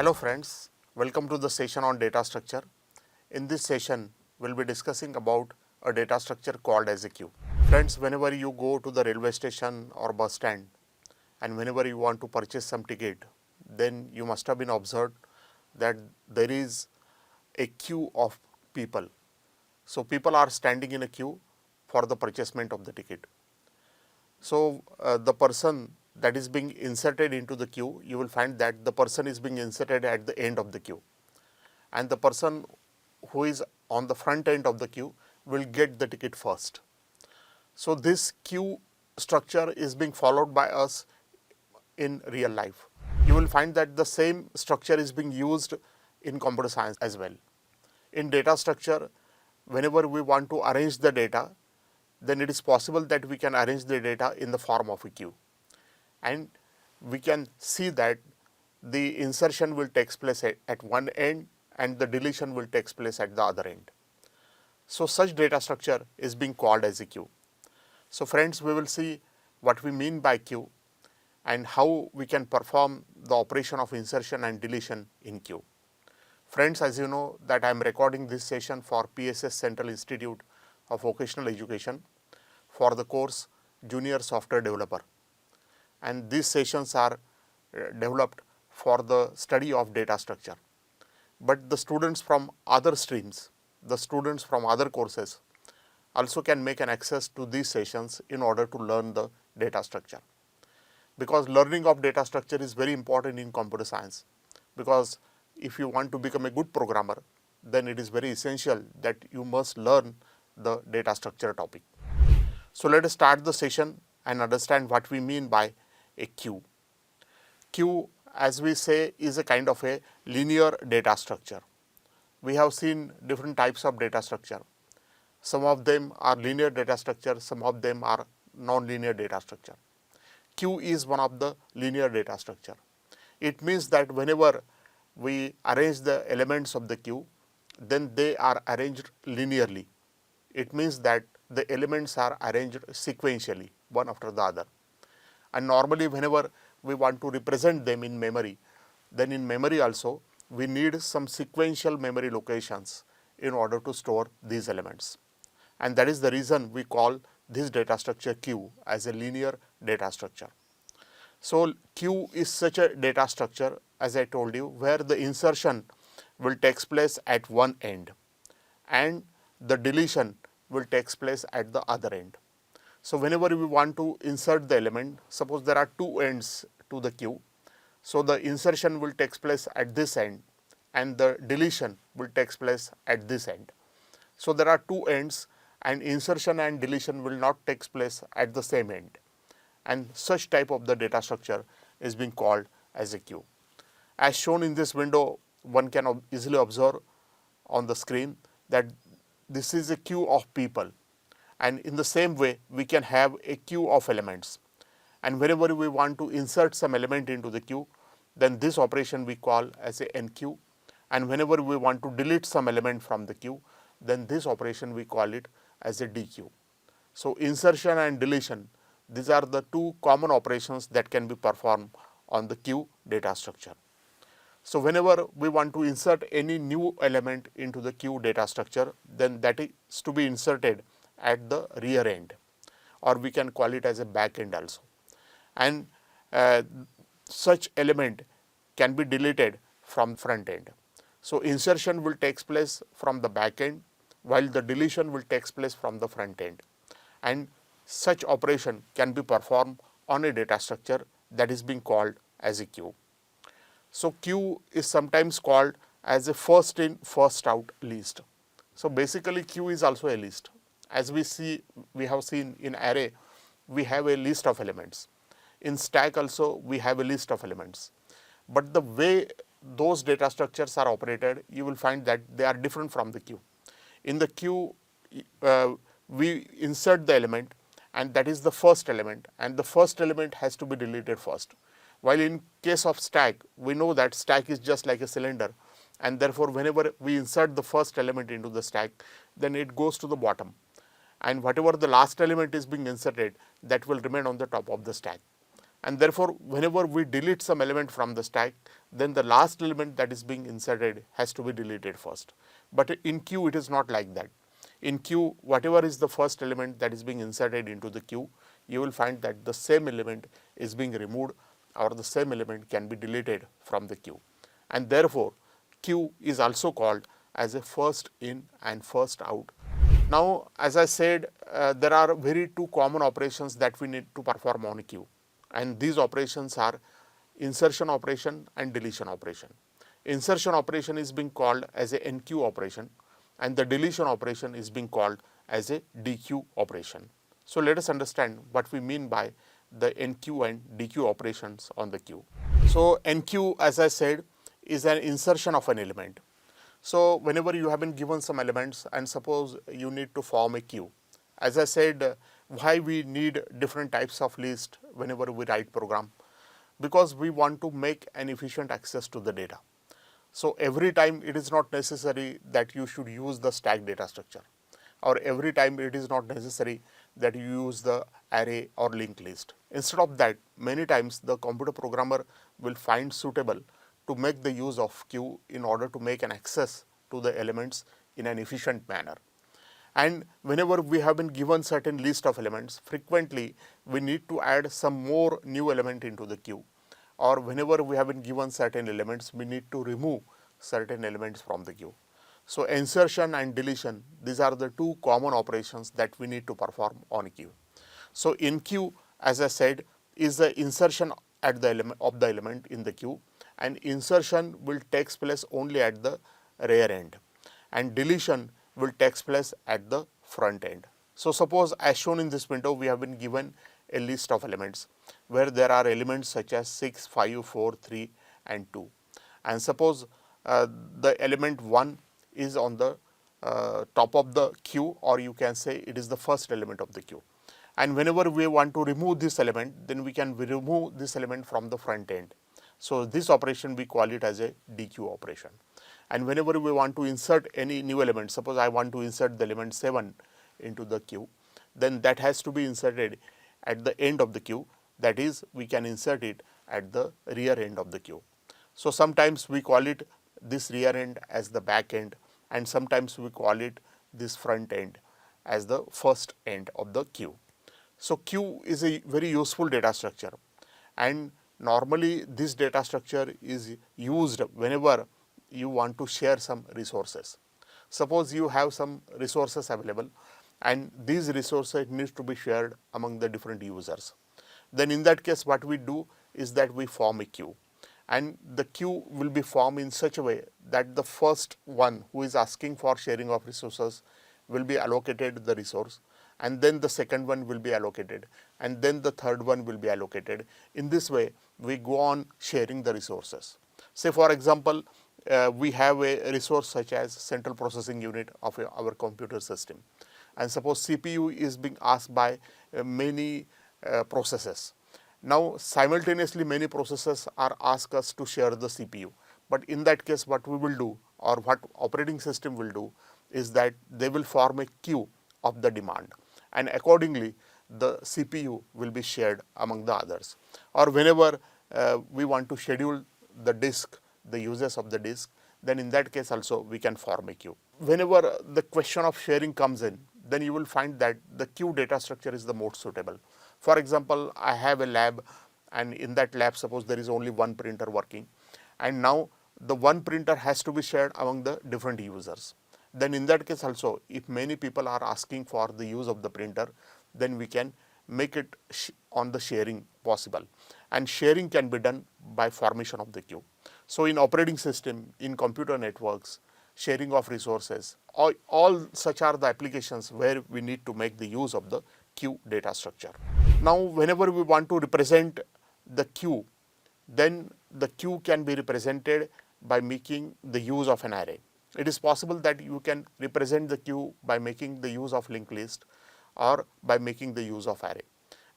Hello friends, welcome to the session on data structure. In this session, we will be discussing about a data structure called as a queue. Friends, whenever you go to the railway station or bus stand and whenever you want to purchase some ticket, then you must have been observed that there is a queue of people. So people are standing in a queue for the purchasement of the ticket. So the person that is being inserted into the queue, you will find that the person is being inserted at the end of the queue, and the person who is on the front end of the queue will get the ticket first. So this queue structure is being followed by us in real life. You will find that the same structure is being used in computer science as well. In data structure, whenever we want to arrange the data, then it is possible that we can arrange the data in the form of a queue. And we can see that the insertion will take place at one end and the deletion will take place at the other end. So such data structure is being called as a queue. So friends, we will see what we mean by queue and how we can perform the operation of insertion and deletion in queue. Friends, as you know that I am recording this session for PSS Central Institute of Vocational Education for the course Junior Software Developer. And these sessions are developed for the study of data structure. But the students from other streams, the students from other courses also can make an access to these sessions in order to learn the data structure. Because learning of data structure is very important in computer science, because if you want to become a good programmer, then it is very essential that you must learn the data structure topic. So let us start the session and understand what we mean by a queue. Queue, as we say, is a kind of a linear data structure. We have seen different types of data structure. Some of them are linear data structure, some of them are non-linear data structure. Queue is one of the linear data structure. It means that whenever we arrange the elements of the queue, then they are arranged linearly. It means that the elements are arranged sequentially, one after the other. And normally whenever we want to represent them in memory, then in memory also we need some sequential memory locations in order to store these elements. And that is the reason we call this data structure queue as a linear data structure. So queue is such a data structure, as I told you, where the insertion will take place at one end and the deletion will take place at the other end. So whenever we want to insert the element, suppose there are two ends to the queue. So the insertion will take place at this end and the deletion will take place at this end. So there are two ends and insertion and deletion will not take place at the same end. And such type of the data structure is being called as a queue. As shown in this window, one can easily observe on the screen that this is a queue of people. And in the same way, we can have a queue of elements. And whenever we want to insert some element into the queue, then this operation we call as a enqueue. And whenever we want to delete some element from the queue, then this operation we call it as a dequeue. So insertion and deletion, these are the two common operations that can be performed on the queue data structure. So whenever we want to insert any new element into the queue data structure, then that is to be inserted at the rear end, or we can call it as a back end also. And such element can be deleted from front end. So insertion will take place from the back end, while the deletion will take place from the front end. And such operation can be performed on a data structure that is being called as a queue. So queue is sometimes called as a first in, first out list. So basically queue is also a list. As we have seen in array, we have a list of elements. In stack also, we have a list of elements. But the way those data structures are operated, you will find that they are different from the queue. In the queue, we insert the element, and that is the first element, and the first element has to be deleted first. While in case of stack, we know that stack is just like a cylinder, and therefore whenever we insert the first element into the stack, then it goes to the bottom. And whatever the last element is being inserted, that will remain on the top of the stack. and therefore whenever we delete some element from the stack, then the last element that is being inserted has to be deleted first. But in queue it is not like that. In queue, whatever is the first element that is being inserted into the queue, you will find that the same element is being removed or the same element can be deleted from the queue, and therefore queue is also called as a first in and first out. Now, as I said, there are very two common operations that we need to perform on a queue, and these operations are insertion operation and deletion operation. Insertion operation is being called as a NQ operation, and the deletion operation is being called as a DQ operation. So let us understand what we mean by the NQ and DQ operations on the queue. So NQ, as I said, is an insertion of an element. So whenever you have been given some elements and suppose you need to form a queue, as I said, why we need different types of list whenever we write program? Because we want to make an efficient access to the data. So every time it is not necessary that you should use the stack data structure, or every time it is not necessary that you use the array or linked list. Instead of that, many times the computer programmer will find suitable to make the use of queue in order to make an access to the elements in an efficient manner. And whenever we have been given certain list of elements, frequently we need to add some more new element into the queue, or whenever we have been given certain elements, we need to remove certain elements from the queue. So insertion and deletion, these are the two common operations that we need to perform on a queue. So in queue, as I said, is the insertion at the element in the queue, and insertion will take place only at the rear end, and deletion will take place at the front end. So suppose as shown in this window, we have been given a list of elements where there are elements such as 6, 5, 4, 3 and 2, and suppose the element 1 is on the top of the queue, or you can say it is the first element of the queue. And whenever we want to remove this element, then we can remove this element from the front end. So this operation we call it as a DQ operation. And whenever we want to insert any new element, suppose I want to insert the element 7 into the queue, then that has to be inserted at the end of the queue. That is, we can insert it at the rear end of the queue. So sometimes we call it this rear end as the back end, and sometimes we call it this front end as the first end of the queue. So queue is a very useful data structure, and normally this data structure is used whenever you want to share some resources. Suppose you have some resources available and these resources need to be shared among the different users. Then in that case, what we do is that we form a queue, and the queue will be formed in such a way that the first one who is asking for sharing of resources will be allocated the resource, and then the second one will be allocated, and then the third one will be allocated. In this way, we go on sharing the resources. Say for example, we have a resource such as central processing unit of our computer system, and suppose CPU is being asked by many processes. Now simultaneously many processes are asked us to share the CPU, but in that case what we will do, or what operating system will do, is that they will form a queue of the demand, and accordingly the CPU will be shared among the others. Or whenever we want to schedule the disk, the uses of the disk, then in that case also we can form a queue. Whenever the question of sharing comes in, then you will find that the queue data structure is the most suitable. For example, I have a lab, and in that lab suppose there is only one printer working, and now the one printer has to be shared among the different users. Then in that case also, if many people are asking for the use of the printer, then we can make it on the sharing possible, and sharing can be done by formation of the queue. So in operating system, in computer networks, sharing of resources, all such are the applications where we need to make the use of the queue data structure. Now whenever we want to represent the queue, then the queue can be represented by making the use of an array. It is possible that you can represent the queue by making the use of linked list or by making the use of array.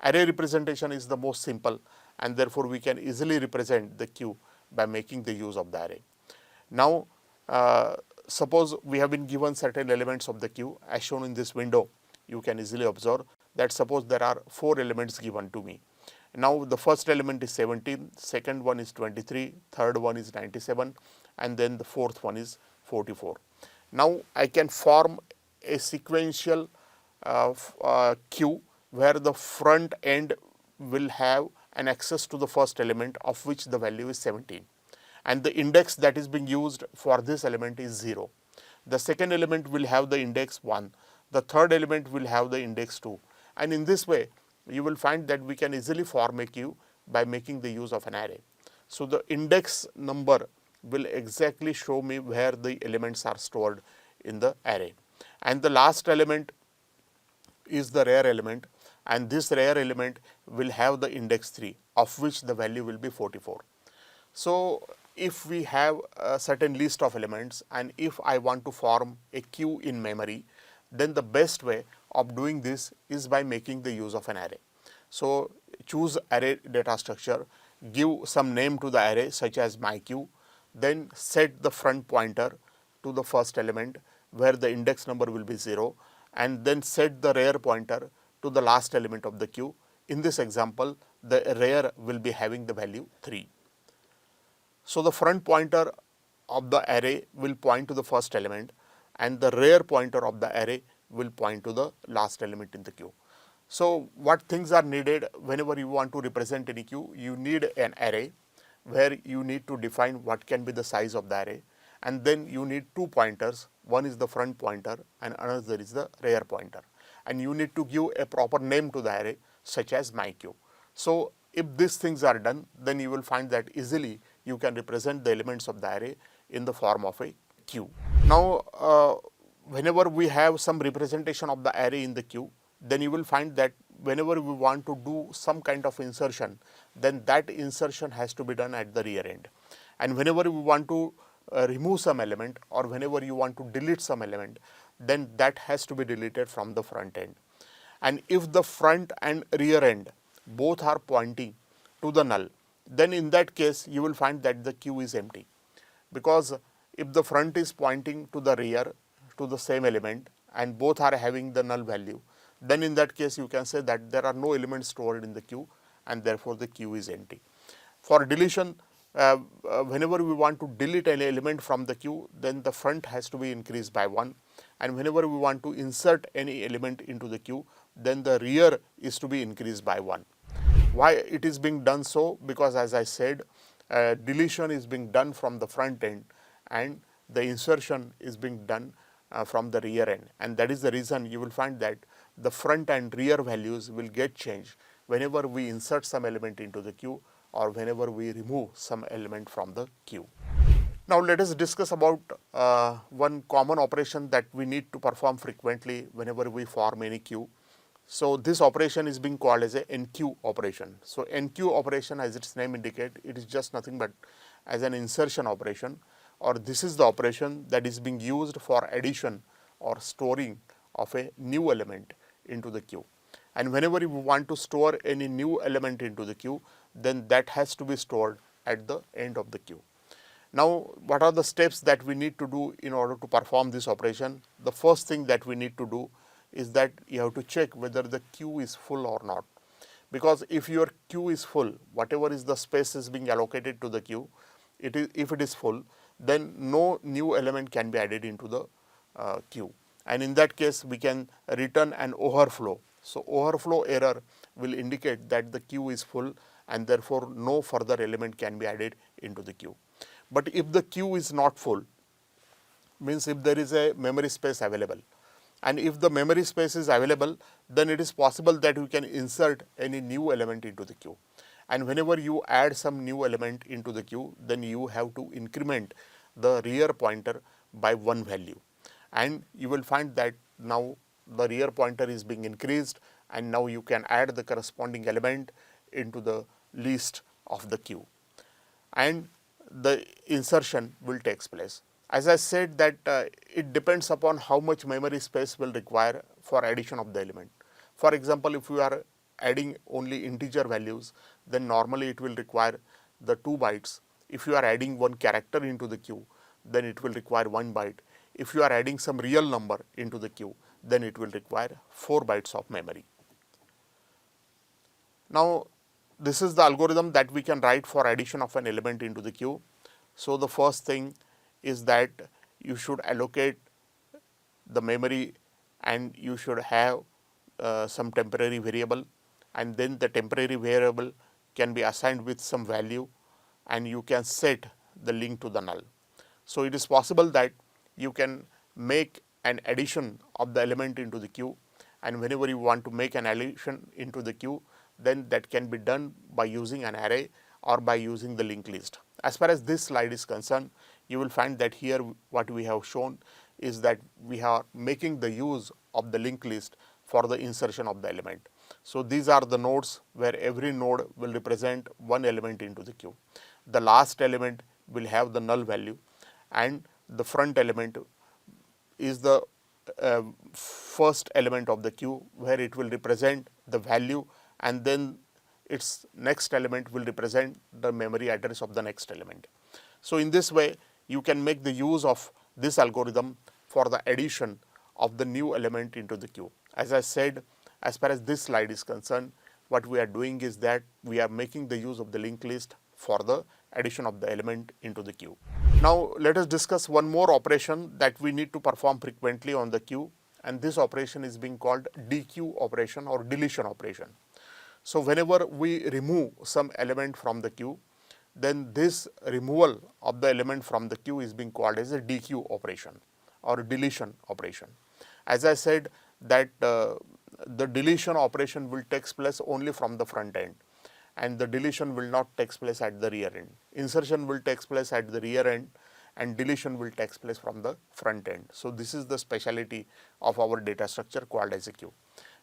Array representation is the most simple, and therefore we can easily represent the queue by making the use of the array. Now suppose we have been given certain elements of the queue as shown in this window. You can easily observe that suppose there are 4 elements given to me, Now the first element is 17, second one is 23, third one is 97, and then the fourth one is 44. Now I can form a sequential queue where the front end will have an access to the first element of which the value is 17, and the index that is being used for this element is 0. The second element will have the index 1, the third element will have the index 2, and in this way you will find that we can easily form a queue by making the use of an array. So the index number will exactly show me where the elements are stored in the array, and the last element is the rare element, and this rare element will have the index 3 of which the value will be 44. So if we have a certain list of elements and if I want to form a queue in memory, then the best way of doing this is by making the use of an array. So choose array data structure, give some name to the array such as my queue, then set the front pointer to the first element where the index number will be 0, and then set the rare pointer to the last element of the queue. In this example, the rare will be having the value 3. So the front pointer of the array will point to the first element, and the rare pointer of the array will point to the last element in the queue. So what things are needed whenever you want to represent any queue? You need an array where you need to define what can be the size of the array, and then you need two pointers. One is the front pointer and another is the rare pointer, and you need to give a proper name to the array such as my queue. So if these things are done, then you will find that easily you can represent the elements of the array in the form of a queue. Now whenever we have some representation of the array in the queue, then you will find that whenever we want to do some kind of insertion, then that insertion has to be done at the rear end, and whenever we want to remove some element or whenever you want to delete some element, then that has to be deleted from the front end. And if the front and rear end both are pointing to the null, then in that case you will find that the queue is empty, because if the front is pointing to the rear to the same element and both are having the null value, then in that case you can say that there are no elements stored in the queue and therefore the queue is empty. For deletion, whenever we want to delete an element from the queue, then the front has to be increased by 1, and whenever we want to insert any element into the queue, then the rear is to be increased by 1. Why it is being done so? Because as I said, deletion is being done from the front end and the insertion is being done from the rear end, and that is the reason you will find that the front and rear values will get changed whenever we insert some element into the queue or whenever we remove some element from the queue. Now let us discuss about one common operation that we need to perform frequently whenever we form any queue. So this operation is being called as a NQ operation. So NQ operation, as its name indicates, it is just nothing but as an insertion operation, or this is the operation that is being used for addition or storing of a new element into the queue. And whenever we want to store any new element into the queue, then that has to be stored at the end of the queue. Now what are the steps that we need to do in order to perform this operation? The first thing that we need to do is that you have to check whether the queue is full or not, because if your queue is full, whatever is the space is being allocated to the queue, if it is full, then no new element can be added into the queue, and in that case we can return an overflow. So overflow error will indicate that the queue is full and therefore no further element can be added into the queue. But if the queue is not full, means if there is a memory space available, and if the memory space is available, then it is possible that we can insert any new element into the queue. And whenever you add some new element into the queue, then you have to increment the rear pointer by 1 value, and you will find that now the rear pointer is being increased, and now you can add the corresponding element into the list of the queue, and the insertion will take place. As I said that it depends upon how much memory space will require for addition of the element. For example, if you are adding only integer values, then normally it will require the 2 bytes. If you are adding one character into the queue, then it will require 1 byte. If you are adding some real number into the queue, then it will require 4 bytes of memory. Now this is the algorithm that we can write for addition of an element into the queue. So, the first thing is that you should allocate the memory and you should have some temporary variable, and then the temporary variable can be assigned with some value and you can set the link to the null. So, it is possible that you can make an addition of the element into the queue, and whenever you want to make an addition into the queue, then that can be done by using an array or by using the linked list. As far as this slide is concerned, you will find that here what we have shown is that we are making the use of the linked list for the insertion of the element. So, these are the nodes where every node will represent one element into the queue. The last element will have the null value, and the front element is the first element of the queue where it will represent the value, and then its next element will represent the memory address of the next element. So, in this way you can make the use of this algorithm for the addition of the new element into the queue. As I said, as far as this slide is concerned, what we are doing is that we are making the use of the linked list for the addition of the element into the queue. Now, let us discuss one more operation that we need to perform frequently on the queue, and this operation is being called dequeue operation or deletion operation. So, whenever we remove some element from the queue, then this removal of the element from the queue is being called as a dequeue operation or deletion operation. As I said that the deletion operation will take place only from the front end, and the deletion will not take place at the rear end. Insertion will take place at the rear end and deletion will take place from the front end. So, this is the speciality of our data structure called as a queue.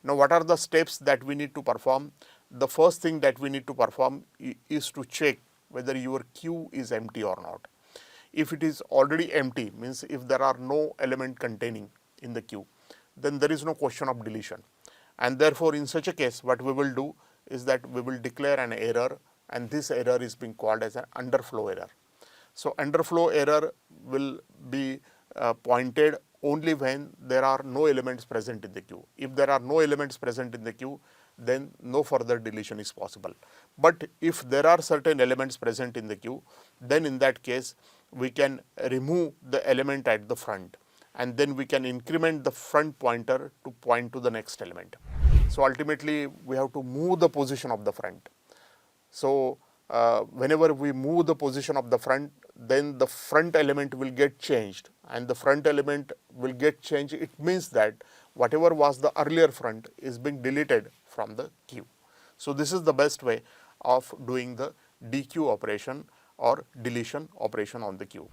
Now, what are the steps that we need to perform? The first thing that we need to perform is to check whether your queue is empty or not. If it is already empty, means if there are no element containing in the queue, then there is no question of deletion, and therefore, in such a case what we will do is that we will declare an error, and this error is being called as an underflow error. So, underflow error will be pointed only when there are no elements present in the queue. If there are no elements present in the queue, then no further deletion is possible. But if there are certain elements present in the queue, then in that case we can remove the element at the front, and then we can increment the front pointer to point to the next element. So, ultimately we have to move the position of the front. So, whenever we move the position of the front, then the front element will get changed, and the front element will get changed. It means that whatever was the earlier front is being deleted from the queue. So, this is the best way of doing the dequeue operation or deletion operation on the queue.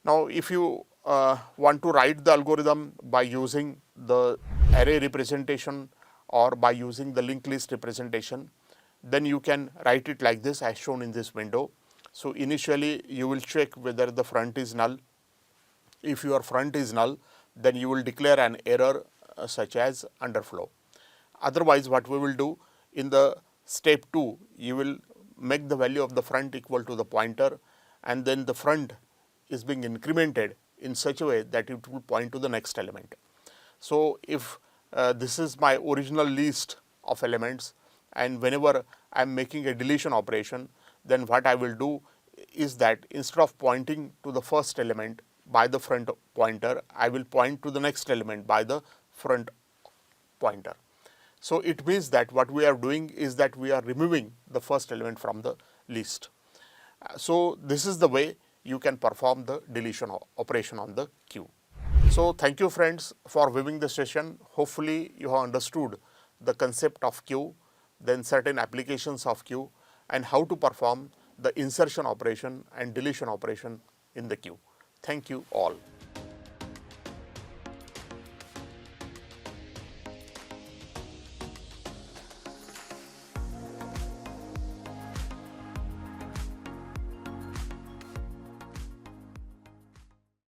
Now, if you want to write the algorithm by using the array representation or by using the linked list representation, then you can write it like this as shown in this window. So, initially you will check whether the front is null. If your front is null, then you will declare an error such as underflow. Otherwise, what we will do in the step 2, you will make the value of the front equal to the pointer, and then the front is being incremented in such a way that it will point to the next element. So, if this is my original list of elements, and whenever I am making a deletion operation, then what I will do is that instead of pointing to the first element by the front pointer, I will point to the next element by the front pointer. So, it means that what we are doing is that we are removing the first element from the list. So, this is the way you can perform the deletion operation on the queue. So, thank you friends for viewing the session. Hopefully, you have understood the concept of queue, then certain applications of queue, and how to perform the insertion operation and deletion operation in the queue. Thank you all.